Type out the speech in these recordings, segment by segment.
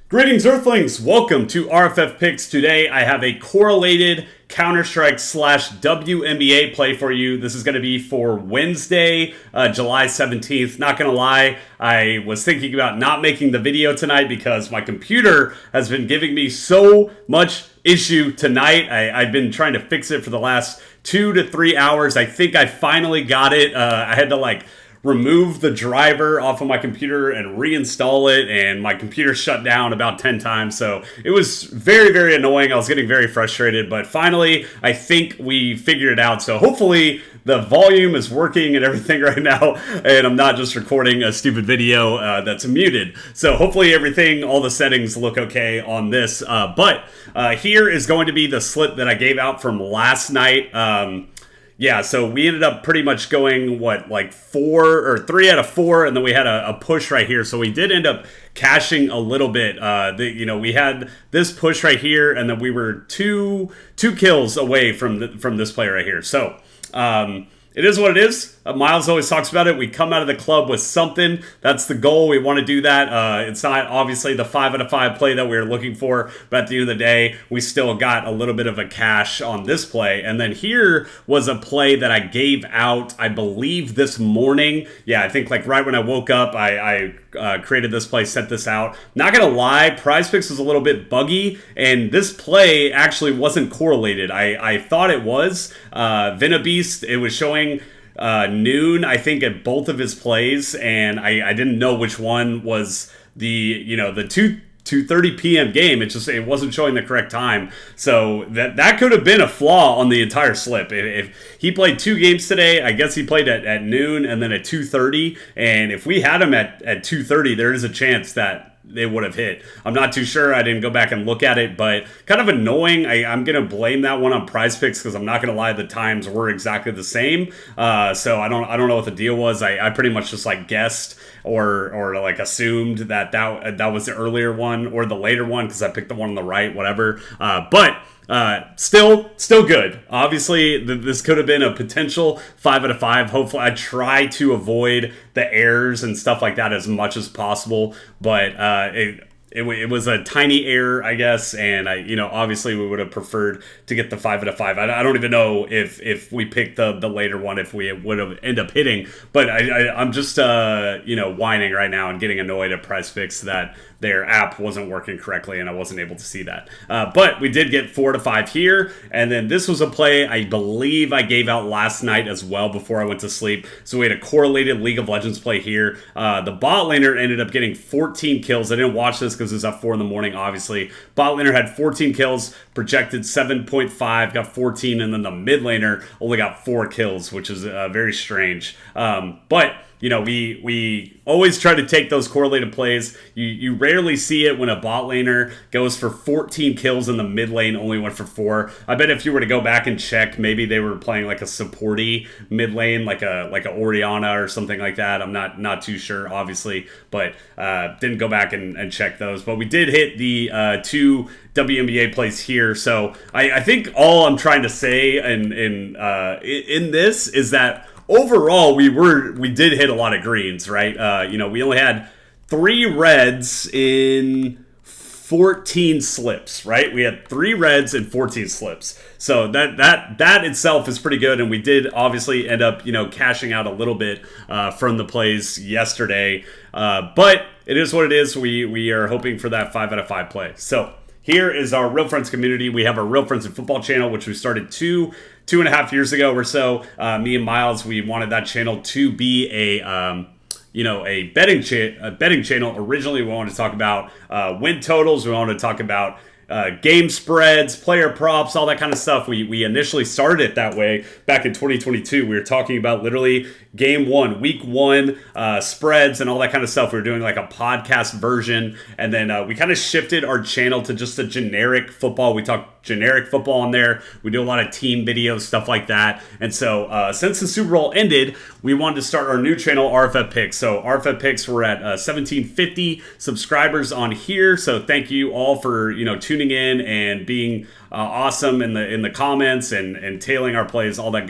Greetings, Earthlings! Welcome to RFF Picks. Today I have a correlated Counter-Strike / WNBA play for you. This is going to be for Wednesday, July 17th. Not going to lie, I was thinking about not making the video tonight because my computer has been giving me so much issue tonight. I've been trying to fix it for the last 2 to 3 hours. I think I finally got it. I had to remove the driver off of my computer and reinstall it, and my computer shut down about 10 times, so it was very, very annoying. I was getting very frustrated, but finally, I think we figured it out, so hopefully the volume is working and everything right now, and I'm not just recording a stupid video that's muted. So hopefully everything, all the settings look okay on this, but here is going to be the slip that I gave out from last night. Yeah, so we ended up pretty much going, 3 out of 4, and then we had a push right here. So we did end up cashing a little bit. We had this push right here, and then we were two kills away from this play right here. So it is what it is. Miles always talks about it. We come out of the club with something. That's the goal. We want to do that. It's not obviously the 5 out of 5 play that we were looking for, but at the end of the day, we still got a little bit of a cash on this play. And then here was a play that I gave out, I believe, this morning. Yeah, I think right when I woke up, I created this play, sent this out. Not gonna lie, PrizePicks was a little bit buggy, and this play actually wasn't correlated. I thought it was. Venabeast, it was showing noon, I think, at both of his plays, and I didn't know which one was the 2:30 p.m. game. It wasn't showing the correct time, so that could have been a flaw on the entire slip. If he played 2 games today, I guess he played at noon and then at 2:30, and if we had him at 2:30, there is a chance that they would have hit. I'm not too sure. I didn't go back and look at it, but kind of annoying. I'm going to blame that one on PrizePicks because I'm not going to lie, the times were exactly the same. So I don't know what the deal was. I pretty much just guessed or assumed that was the earlier one or the later one because I picked the one on the right, whatever. But still good. Obviously, this could have been a potential 5 out of 5. Hopefully, I try to avoid the errors and stuff like that as much as possible, but it was a tiny error, I guess, and obviously we would have preferred to get the 5 out of 5. I don't even know if we picked the later one, if we would have ended up hitting, but I'm just whining right now and getting annoyed at PrizePicks that their app wasn't working correctly and I wasn't able to see that. But we did get 4 to 5 here, and then this was a play I believe I gave out last night as well before I went to sleep. So we had a correlated League of Legends play here. The bot laner ended up getting 14 kills. I didn't watch this because it was at 4 in the morning, obviously. Bot laner had 14 kills, projected 7.5, got 14, and then the mid laner only got 4 kills, which is very strange. But we always try to take those correlated plays. You rarely see it when a bot laner goes for 14 kills and the mid lane only went for 4. I bet if you were to go back and check, maybe they were playing a supporty mid lane, like a Oriana or something like that. I'm not too sure, obviously, but didn't go back and check those. But we did hit the 2 WNBA plays here. So I think all I'm trying to say in this is that overall, we did hit a lot of greens, right? We only had 3 reds in 14 slips, right? We had 3 reds and 14 slips. So that itself is pretty good, and we did obviously end up, cashing out a little bit from the plays yesterday. But it is what it is. We are hoping for that 5 out of 5 play. So here is our Real Friends community. We have our Real Friends in Football channel, which we started 2.5 years ago or so. Me and Miles, we wanted that channel to be a betting channel. Originally, we wanted to talk about win totals. We wanted to talk about game spreads, player props, all that kind of stuff. We initially started it that way back in 2022. We were talking about literally game 1, week 1, spreads and all that kind of stuff. We were doing a podcast version, and then we kind of shifted our channel to just a generic football. We talk generic football on there. We do a lot of team videos, stuff like that. And so since the Super Bowl ended, we wanted to start our new channel, RFF Picks. So RFF Picks, we're at 1,750 subscribers on here. So thank you all for tuning tuning in and being awesome in the comments and tailing our plays, all that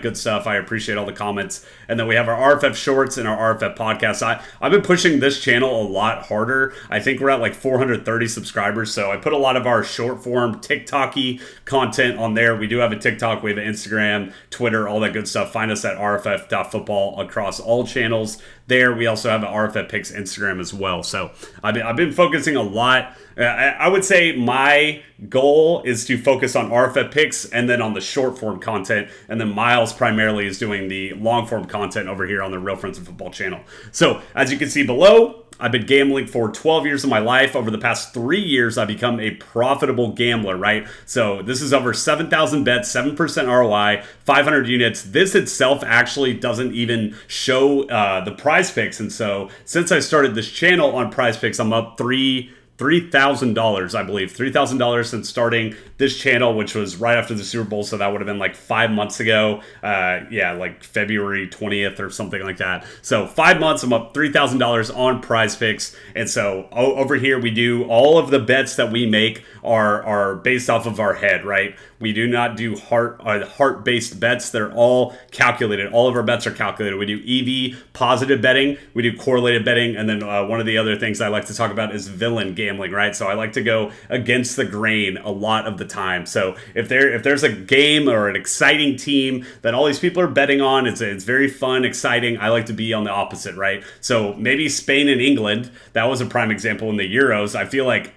good stuff. I appreciate all the comments. And then we have our RFF shorts and our RFF podcast. I've been pushing this channel a lot harder. I think we're at like 430 subscribers, so I put a lot of our short form TikTok-y content on there. We do have a TikTok, we have an Instagram, Twitter, all that good stuff. Find us at rff.football across all channels there. We also have an RFF Picks Instagram as well. So I've been focusing a lot. I would say my goal is to focus on RFF Picks and then on the short form content, and then Miles primarily is doing the long form content over here on the Real Friends of Football channel. So as you can see below, I've been gambling for 12 years of my life. Over the past 3 years, I've become a profitable gambler, right? So this is over 7,000 bets, 7% ROI, 500 units. This itself actually doesn't even show the prize picks. And so since I started this channel on prize picks, I'm up $3,000, I believe. $3,000 since starting this channel, which was right after the Super Bowl. So that would have been like 5 months ago. Like February 20th or something like that. So 5 months, I'm up $3,000 on prize picks. And so over here, we do all of the bets that we make are based off of our head, right? We do not do heart-based bets. They're all calculated. All of our bets are calculated. We do EV positive betting. We do correlated betting. And then one of the other things I like to talk about is villain gambling, right? So I like to go against the grain a lot of the time. So if there's a game or an exciting team that all these people are betting on, it's very fun, exciting. I like to be on the opposite, right? So maybe Spain and England, that was a prime example in the Euros. I feel like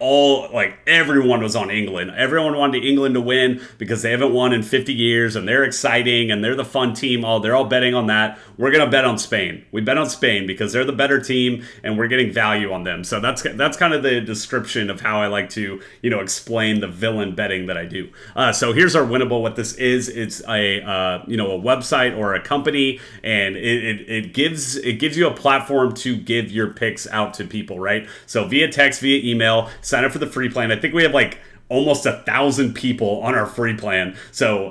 everyone was on England. Everyone wanted England to win because they haven't won in 50 years and they're exciting and they're the fun team. They're all betting on that. We're going to bet on Spain. We bet on Spain because they're the better team and we're getting value on them. So that's kind of the description of how I like to, explain the villain betting that I do. So here's our winnable. What this is, it's a website or a company, and it gives you a platform to give your picks out to people, right? So via text, via email, sign up for the free plan. I think we have like almost 1,000 people on our free plan. So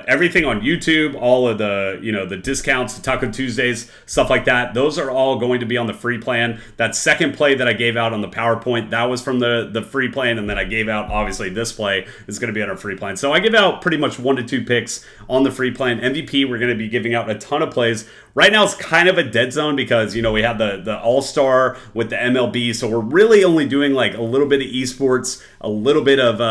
everything on YouTube, all of the the discounts, the Taco Tuesdays, stuff like that, those are all going to be on the free plan. That second play that I gave out on the PowerPoint, that was from the free plan, and then I gave out, obviously this play is going to be on our free plan. So I give out pretty much 1 to 2 picks on the free plan. MVP, we're going to be giving out a ton of plays. Right now it's kind of a dead zone because we have the All-Star with the MLB, so we're really only doing like a little bit of esports, a little bit of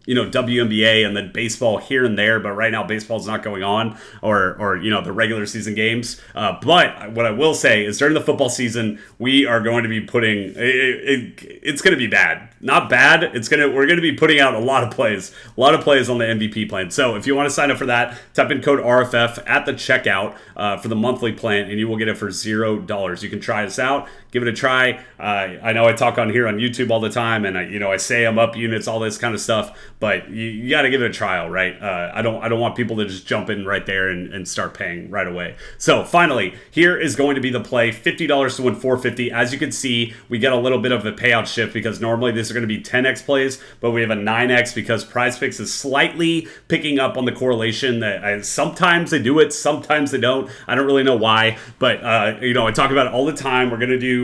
WNBA, and then baseball here and there. But right now baseball's not going on, or the regular season games. But what I will say is during the football season, we are going to be putting it's going to be bad. Not bad. We're going to be putting out a lot of plays on the MVP plan. So if you want to sign up for that, type in code RFF at the checkout for the monthly plan, and you will get it for $0. You can try us out. Give it a try. I know I talk on here on YouTube all the time, and I say I'm up units, all this kind of stuff, but you got to give it a trial, right? I don't want people to just jump in right there and start paying right away. So finally, here is going to be the play: $50 to win $450. As you can see, we get a little bit of a payout shift because normally this is going to be 10x plays, but we have a 9x because PrizePicks is slightly picking up on the correlation. That sometimes they do it, sometimes they don't. I don't really know why, but I talk about it all the time. We're going to do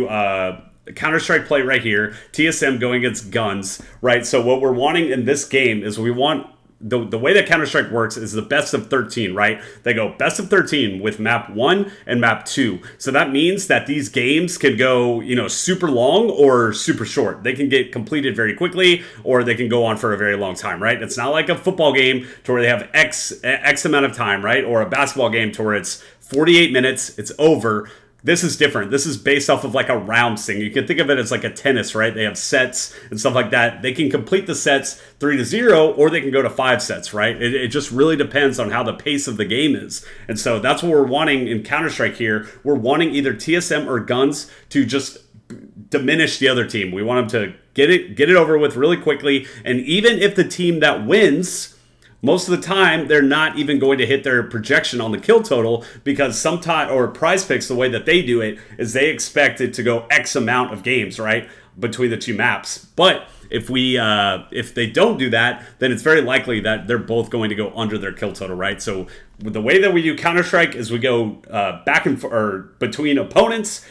Counter-Strike play right here, TSM going against guns, right? So what we're wanting in this game is we want the way that Counter-Strike works is the best of 13, right? They go best of 13 with map 1 and map 2. So that means that these games can go, super long or super short. They can get completed very quickly, or they can go on for a very long time, right? It's not like a football game to where they have X amount of time, right? Or a basketball game to where it's 48 minutes, it's over. This is different. This is based off of like a rounds thing. You can think of it as like a tennis, right? They have sets and stuff like that. They can complete the sets 3-0, or they can go to 5 sets, right? It just really depends on how the pace of the game is. And so that's what we're wanting in Counter-Strike here. We're wanting either TSM or guns to just diminish the other team. We want them to get it over with really quickly. And even if the team that wins, most of the time, they're not even going to hit their projection on the kill total, because sometimes, or PrizePicks, the way that they do it is they expect it to go X amount of games, right, between the two maps. But if they don't do that, then it's very likely that they're both going to go under their kill total, right? So the way that we do Counter-Strike is we go back and forth between opponents.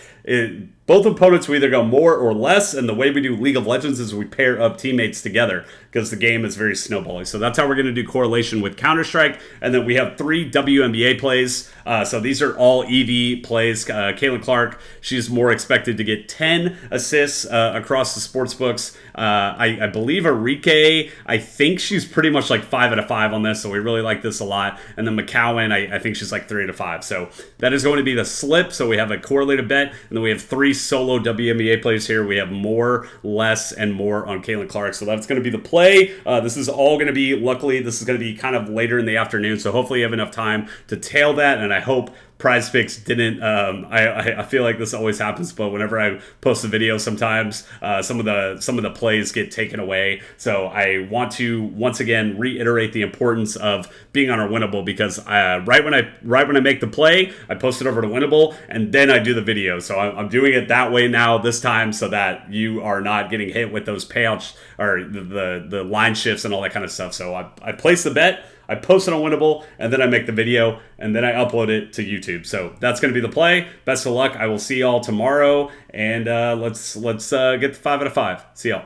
Both opponents will either go more or less, and the way we do League of Legends is we pair up teammates together because the game is very snowballing. So that's how we're going to do correlation with Counter-Strike. And then we have 3 WNBA plays. So these are all EV plays. Caitlin Clark, she's more expected to get 10 assists across the sports books. I believe Arike, I think she's pretty much like 5 out of 5 on this, so we really like this a lot. And then McCowan, I think she's like 3 out of 5. So that is going to be the slip. So we have a correlated bet, and then we have 3 solo WNBA plays here. We have more, less, and more on Caitlin Clark. So that's going to be the play. This is all going to be, luckily, this is going to be kind of later in the afternoon. So hopefully you have enough time to tail that, and I hope PrizePicks didn't. I feel like this always happens, but whenever I post a video, sometimes some of the plays get taken away. So I want to once again reiterate the importance of being on our Winnable, because right when I make the play, I post it over to Winnable, and then I do the video. So I'm doing it that way now this time, so that you are not getting hit with those payouts or the line shifts and all that kind of stuff. So I place the bet, I post it on Winnable, and then I make the video, and then I upload it to YouTube. So that's going to be the play. Best of luck. I will see y'all tomorrow, and let's get the 5 out of 5. See y'all.